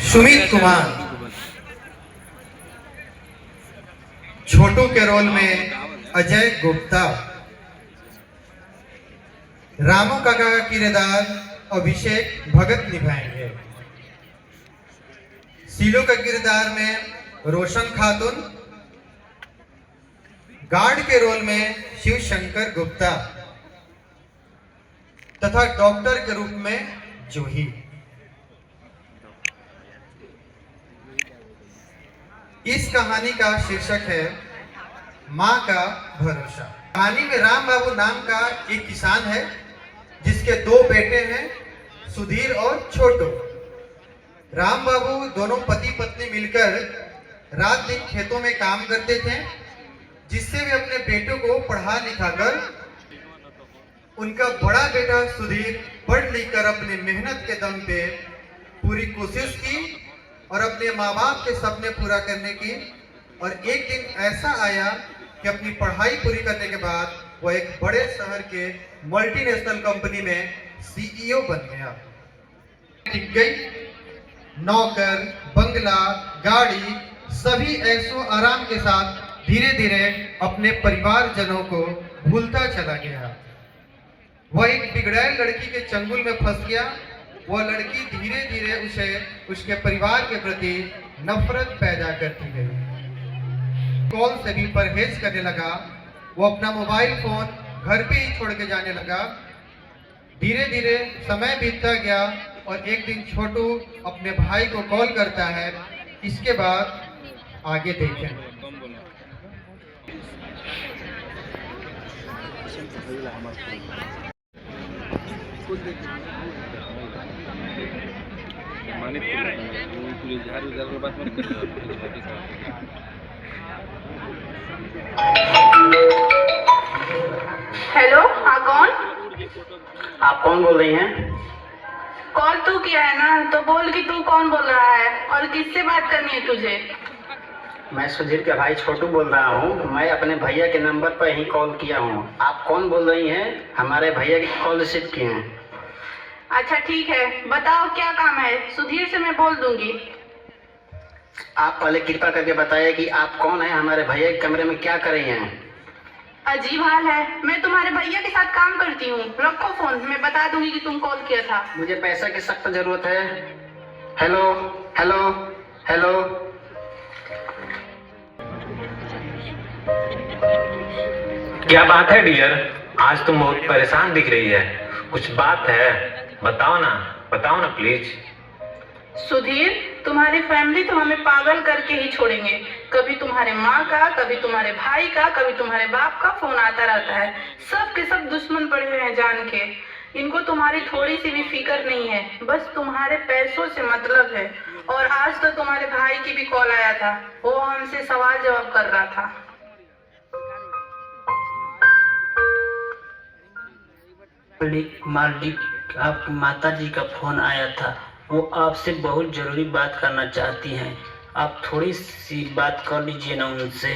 सुमित कुमार छोटू के रोल में अजय गुप्ता, रामू काका का किरदार अभिषेक भगत निभाएंगे। सीलो का किरदार में रोशन खातून, गार्ड के रोल में शिव शंकर गुप्ता तथा डॉक्टर के रूप में जूही। इस कहानी का शीर्षक है माँ का भरोसा। कहानी में राम बाबू नाम का एक किसान है जिसके दो बेटे हैं, सुधीर और छोटू। राम बाबू दोनों पति पत्नी मिलकर रात दिन खेतों में काम करते थे, जिससे वे अपने बेटों को पढ़ा लिखा कर उनका बड़ा बेटा सुधीर पढ़ लिख कर अपने मेहनत के दम पे पूरी कोशिश की और अपने माँ बाप के सपने पूरा करने की। और एक दिन ऐसा आया कि अपनी पढ़ाई पूरी करने के बाद वो एक बड़े शहर के मल्टीनेशनल कंपनी में सीईओ बन गया। टिक गई, नौकर, बंगला, गाड़ी, सभी ऐशो आराम के साथ धीरे धीरे अपने परिवारजनों को भूलता चला गया। वह एक बिगड़ैल लड़की के चंगुल में फंस गया। वह लड़की धीरे धीरे उसे उसके परिवार के प्रति नफरत पैदा करती गई। कॉल से भी परहेज करने लगा। वो अपना मोबाइल फोन घर पे ही छोड़ के जाने लगा। धीरे धीरे समय बीतता गया और एक दिन छोटू अपने भाई को कॉल करता है। इसके बाद आगे देखें। हेलो, हाँ कौन? आप कौन बोल रही हैं? कॉल तू किया है ना, तो बोल कि तू कौन बोल रहा है और किससे बात करनी है तुझे? मैं सुधीर का भाई छोटू बोल रहा हूँ। मैं अपने भैया के नंबर पर ही कॉल किया हूँ। आप कौन बोल रही हैं? हमारे भैया की कॉल रिसीव किए हैं। अच्छा ठीक है, बताओ क्या काम है? सुधीर से मैं बोल दूंगी। आप पहले कृपा करके बताइए कि आप कौन है, हमारे भैया के कमरे में क्या कर रही हैं? अजीब हाल है, मैं तुम्हारे भैया के साथ काम करती हूँ। रखो फोन, मैं बता दूंगी कि तुम कॉल किया था। मुझे पैसा की सख्त जरूरत है। Hello hello hello. क्या बात है डियर? आज तुम बहुत परेशान दिख रही है। कुछ बात है? बताओ ना प्लीज। सुधीर, तुम्हारी फैमिली तो हमें पागल करके ही छोड़ेंगे। कभी तुम्हारे माँ का, कभी तुम्हारे भाई का, कभी तुम्हारे बाप का फोन आता रहता है। सब के सब दुश्मन पड़े हुए हैं जान के। इनको तुम्हारी थोड़ी सी भी फिक्र नहीं है, बस तुम्हारे पैसों से मतलब है। और आज तो तुम्हारे भाई की भी कॉल आया था, वो हमसे सवाल जवाब कर रहा था। मालिक, आपकी माता जी का फोन आया था। वो आपसे बहुत जरूरी बात करना चाहती हैं। आप थोड़ी सी बात कर लीजिए ना उनसे।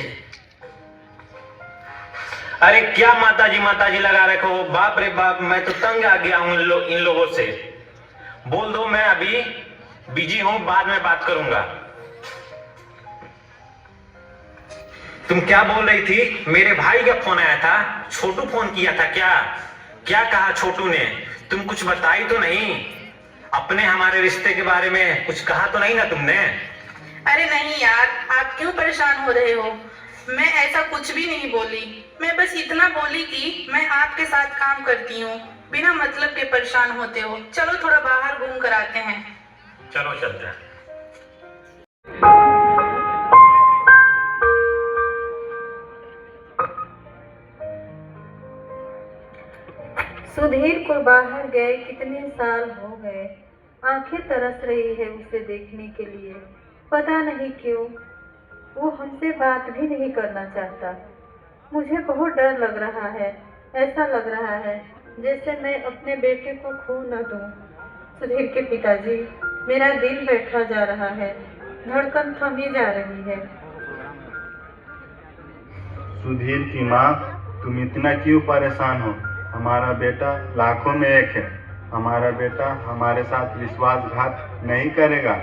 अरे क्या माता जी लगा रखे हो? बाप रे बाप, मैं तो तंग आ गया हूँ इन लोगों से। बोल दो मैं अभी बिजी हूँ, बाद में बात करूंगा। तुम क्या बोल रही थी? मेरे भाई का फोन आया था? छोटू फोन किया था क्या? क्या कहा छोटू ने? तुम कुछ बताई तो नहीं? अपने हमारे रिश्ते के बारे में कुछ कहा तो नहीं ना तुमने? अरे नहीं यार, आप क्यों परेशान हो रहे हो? मैं ऐसा कुछ भी नहीं बोली। मैं बस इतना बोली कि मैं आपके साथ काम करती हूँ, बिना मतलब के परेशान होते हो। चलो थोड़ा बाहर घूम कर आते हैं। चलो चलते हैं। सुधीर को बाहर गए कितने साल हो गए। आंखें तरस रही है उसे देखने के लिए। पता नहीं क्यों वो हमसे बात भी नहीं करना चाहता। मुझे बहुत डर लग रहा है। ऐसा लग रहा है जैसे मैं अपने बेटे को खो न दूं। सुधीर के पिताजी, मेरा दिल बैठा जा रहा है, धड़कन थमी जा रही है। सुधीर की माँ, तुम इतना क्यों परेशान हो? हमारा बेटा लाखों में एक है। हमारा बेटा हमारे साथ विश्वासघात नहीं करेगा।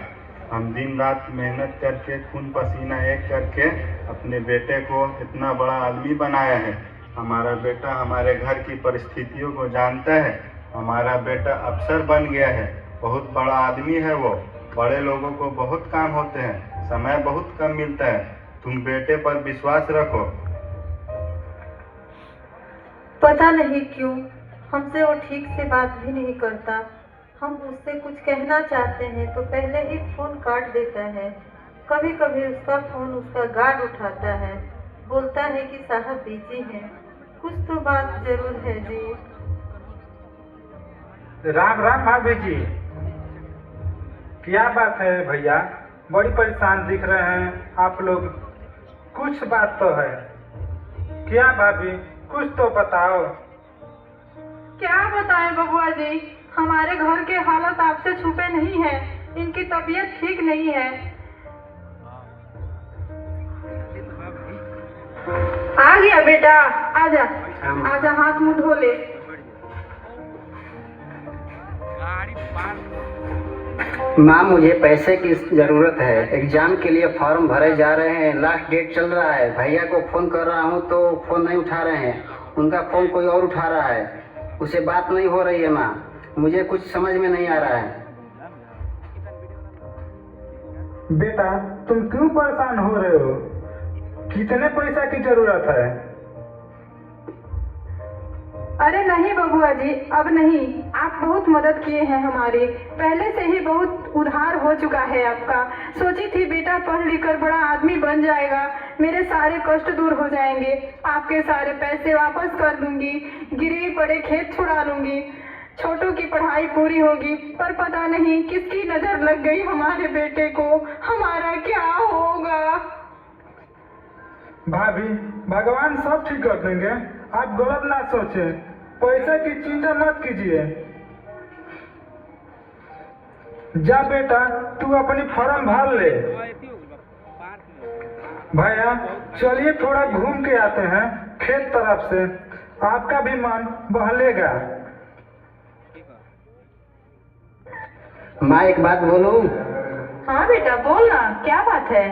हम दिन रात मेहनत करके खून पसीना एक करके अपने बेटे को इतना बड़ा आदमी बनाया है। हमारा बेटा हमारे घर की परिस्थितियों को जानता है। हमारा बेटा अफसर बन गया है, बहुत बड़ा आदमी है वो। बड़े लोगों को बहुत काम होते हैं, समय बहुत कम मिलता है। तुम बेटे पर विश्वास रखो। पता नहीं क्यों हमसे वो ठीक से बात भी नहीं करता। हम उससे कुछ कहना चाहते हैं तो पहले ही फोन काट देता है। कभी कभी उसका फोन उसका गार्ड उठाता है, बोलता है कि साहब बिजी हैं। कुछ तो बात जरूर है जी। राम राम भाभी जी, क्या बात है भैया? बड़ी परेशान दिख रहे हैं आप लोग। कुछ बात तो है क्या भाभी? कुछ तो बताओ। क्या बताएं बबुआ जी, हमारे घर के हालत आपसे छुपे नहीं है। इनकी तबीयत ठीक नहीं है। आ गया बेटा, आजा आजा, हाथ मुंह धो ले। माँ, मुझे पैसे की ज़रूरत है। एग्ज़ाम के लिए फॉर्म भरे जा रहे हैं, लास्ट डेट चल रहा है। भैया को फ़ोन कर रहा हूँ तो फ़ोन नहीं उठा रहे हैं, उनका फ़ोन कोई और उठा रहा है, उससे बात नहीं हो रही है। माँ, मुझे कुछ समझ में नहीं आ रहा है। बेटा, तुम क्यों परेशान हो रहे हो? कितने पैसा की ज़रूरत है? अरे नहीं बबुआ जी, अब नहीं। आप बहुत मदद किए हैं हमारी, पहले से ही बहुत उधार हो चुका है आपका। सोची थी बेटा पढ़ लिख कर बड़ा आदमी बन जाएगा, मेरे सारे कष्ट दूर हो जाएंगे, आपके सारे पैसे वापस कर दूंगी, गिरवी पड़े खेत छुड़ा लूंगी, छोटू की पढ़ाई पूरी होगी। पर पता नहीं किसकी नजर लग गई हमारे बेटे को, हमारा क्या होगा? भाभी, भगवान सब ठीक कर देंगे, आप गलत ना सोचें। पैसे की चिंता मत कीजिए। जा बेटा, तू अपनी फॉर्म भर ले। भैया, चलिए थोड़ा घूम के आते हैं खेत तरफ से, आपका भी मन बहलेगा। माँ, एक बात बोलूं? हाँ बेटा, बोल ना, क्या बात है?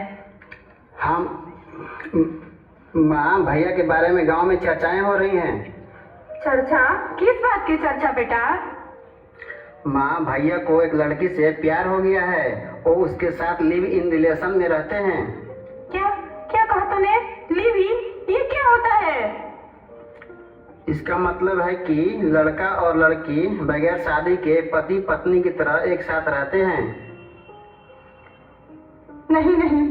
माँ, भैया के बारे में गांव में चर्चाएं हो रही हैं। चर्चा? किस बात की चर्चा बेटा? माँ, भैया को एक लड़की से प्यार हो गया है, वो उसके साथ लिव इन रिलेशन में रहते हैं। क्या क्या कहा तूने? Live in? ये क्या होता है? इसका मतलब है कि लड़का और लड़की बगैर शादी के पति पत्नी की तरह एक साथ रहते हैं। नहीं नहीं,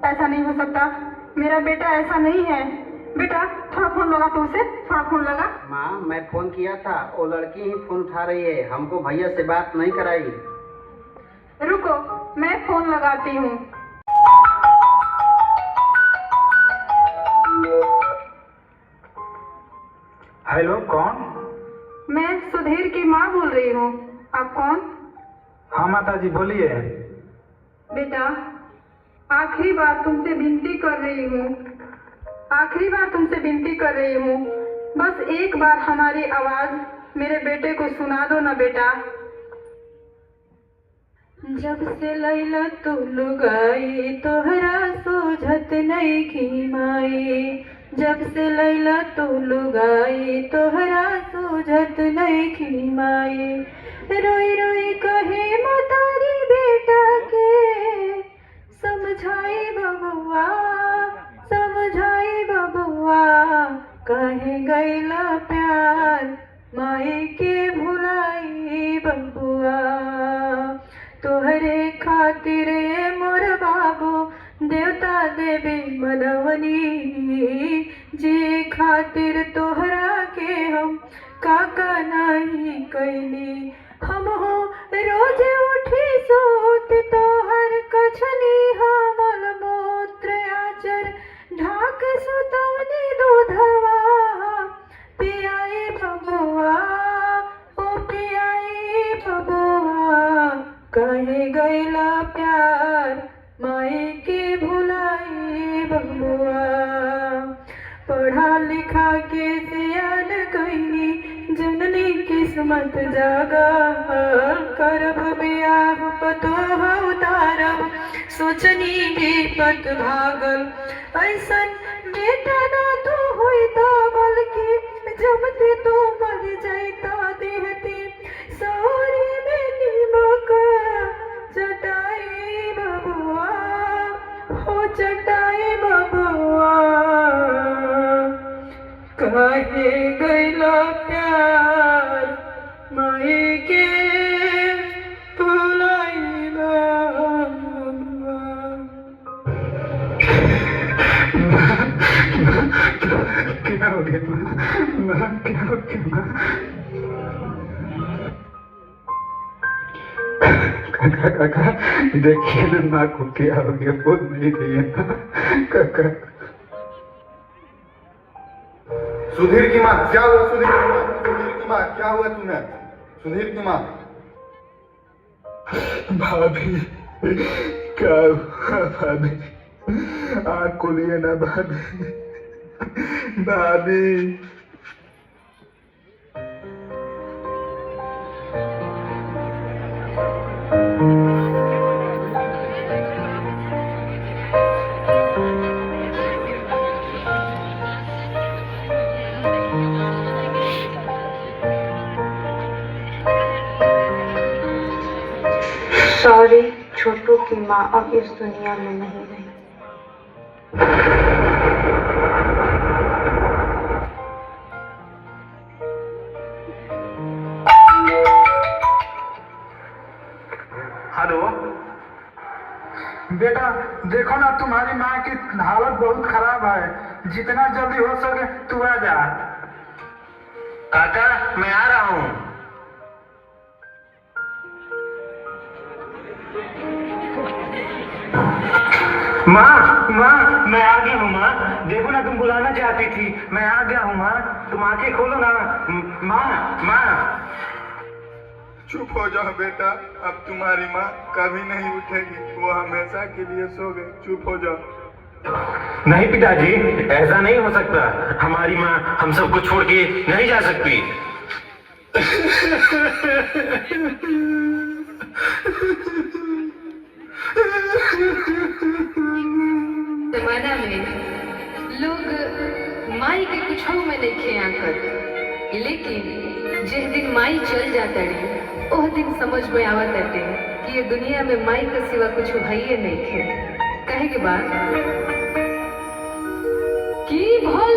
ऐसा नहीं हो सकता, मेरा बेटा ऐसा नहीं है। बेटा थोड़ा फोन लगा, तू उसे थोड़ा फोन लगा। माँ, मैं फोन किया था, वो लड़की ही फोन उठा रही है, हमको भैया से बात नहीं कराई। रुको, मैं फोन लगाती हूँ। हेलो, कौन? मैं सुधीर की माँ बोल रही हूँ। आप कौन? हाँ माता जी, बोलिए। बेटा, आखिरी बार तुमसे विनती कर रही हूँ, आखिरी बार तुमसे विनती कर रही हूँ, बस एक बार हमारी आवाज मेरे बेटे को सुना दो ना बेटा। जब से लैला तू लुगाई तोहरा सोझत नहीं की माई, जब से लैला तू लुगाई तोहरा सोझत नहीं की माई, रोई रोई कहे मतारी बेटा के समझाई बबुआ, समझाई बबुआ, कहे गैला प्यार माई के भुलाई बबुआ, तोहरे खातिर ये मोर बाबू देवता देवी मनवनी, जे खातिर तोहरा के हम काका नहीं कैली, हम हो रोज उठी सोत तोहर कछनी हमल मूत्र आचर ढाक सुतवनी दूधवा, पियाई बबुआ, ओ पियाई बबुआ, कहे गैला प्यार माई के भुलाई बबुआ, पढ़ा लिखा के सियान कैनी जननी किस्मत जागा, करब बियाह पतोह उतारब सोचनी विपत भागल ऐसन बेटा ना तो होता बल्कि जमते तो मर जाता देहते सौरी में नीमक चटाई बबुआ हो चटाई बबुआ कहे गैला प्यार माई के भुलाई बबुआ। क्या हो गया माँ? क्या हो गया काका काका देखिए ना माँ को क्या हो गया, बोल नहीं रही है काका। सुधीर की माँ क्या हुआ? सुधीर की माँ, सुधीर की माँ क्या हुआ तुम्हें? सुधीर की माँ भाभी क्या हुआ भाभी? आँख खोलिए ना भाभी। भाभी सॉरी, छोटू की माँ अब इस दुनिया में नहीं रही। हेलो बेटा देखो ना, तुम्हारी माँ की हालत बहुत खराब है, जितना जल्दी हो सके तू आ जा। काका मैं आ रहा हूँ। माँ माँ मैं आ गया हूँ माँ, देखो ना तुम बुलाना चाहती थी, मैं आ गया हूँ माँ, तुम आंखें खोलो ना। माँ माँ चुप हो जाओ बेटा, अब तुम्हारी माँ कभी नहीं उठेगी, वो हमेशा के लिए सो गई। चुप हो जाओ। नहीं पिताजी, ऐसा नहीं हो सकता, हमारी माँ हम सबको छोड़ के नहीं जा सकती। जमाना में लोग माई के कुछ में नहीं खेया कर, लेकिन जिस दिन माई चल जाता है ओह दिन समझ में आवत है कि ये दुनिया में माई के सिवा कुछ है नहीं खे। कहे के बाद कि भल